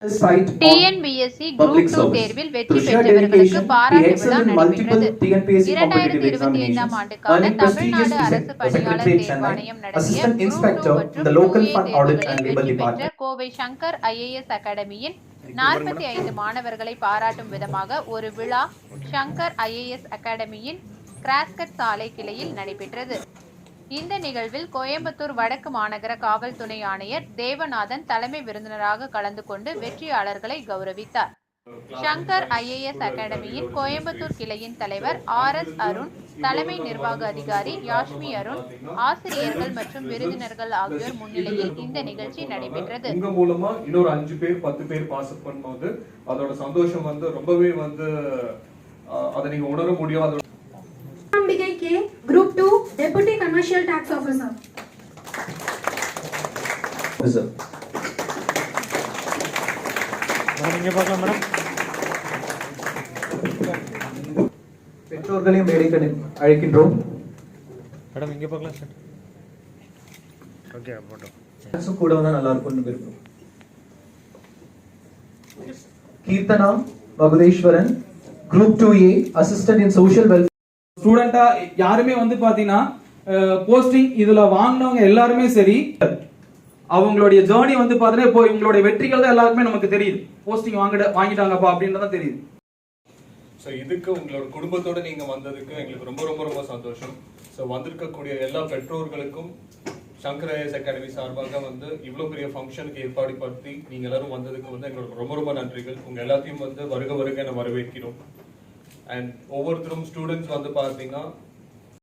TNPSC group 2 தேர்வில் வெற்றி பெற்றவர்களுக்கு பாராட்டு விழா நடைபெற்றது. 2025 ஆண்டுக்கான தமிழ்நாடு அரசு பணியாளர் தேர்வாணையம் நடத்திய குரூப் 2 மற்றும் 2A தேர்வுகளில் வெற்றி பெற்ற கோவை சங்கர் IAS அகாடமியின் 45 மாணவர்களை பாராட்டும் விதமாக ஒரு விழா சங்கர் IAS அகாடமியின் கிராஸ்கட் சாலை கிளையில் நடைபெற்றது. இந்த நிகழ்வில் கோயம்புத்தூர் வடக்கு மாநகர காவல் துணை ஆணையர் தேவநாதன் தலைமை விருந்தினராக கலந்து கொண்டு வெற்றியாளர்களை கௌரவித்தார். சங்கர் IAS அகாடமியின் கோயம்புத்தூர் கிளையின் தலைவர் RS அருண், தலைமை நிர்வாக அதிகாரி யாஷ்மி அருண், ஆசிரியர்கள் மற்றும் விருந்தினர்கள் ஆகியோர் முன்னிலையில் இந்த நிகழ்ச்சி நடைபெற்றது. உங்க மூலமா இன்னொரு 5 பேர் 10 பேர் பாஸ் பண்ணும்போது அதோட சந்தோஷம் ரொம்பவே அதை நீங்க உணர முடியும். Group 2 Deputy Commercial Tax Officer. பெற்றோர்களையும் மேடைக்கு அழைக்கின்றோம். மேடம் இங்க பார்க்கலாம் சார். ஓகே போட்டோ கூட வந்தா நல்லா இருக்கும்னு விரும்புறோம். Keerthana மகுதேஸ்வரன், Group 2A, Assistant in Social Welfare. ஸ்டூடெண்டா யாருமே பாத்தீங்கன்னா போஸ்டிங் இதுல வாங்கினவங்க எல்லாருமே சரி, அவங்களுடைய ஜேர்னி பாத்தீங்கன்னா இப்போ இவங்களுடைய வெற்றிகள் தான் எல்லாருக்குமே நமக்கு தெரியுது. போஸ்டிங் வாங்கிட்டாங்கப்பா அப்படின்றதான் தெரியுது. ஸோ இதுக்கு உங்களோட குடும்பத்தோட நீங்க வந்ததுக்கு எங்களுக்கு ரொம்ப ரொம்ப ரொம்ப சந்தோஷம். ஸோ வந்திருக்கக்கூடிய எல்லா பெற்றோர்களுக்கும் சங்கர் IAS அகாடமி சார்பாக இவ்வளவு பெரிய ஃபங்க்ஷனுக்கு ஏற்பாடு படுத்தி நீங்க எல்லாரும் வந்ததுக்கு எங்களுக்கு ரொம்ப ரொம்ப நன்றிகள். உங்க எல்லாத்தையும் வருக வருக வரவேற்கிறோம். அண்ட் ஒவ்வொருத்தரும் ஸ்டூடெண்ட்ஸ் பாத்தீங்கன்னா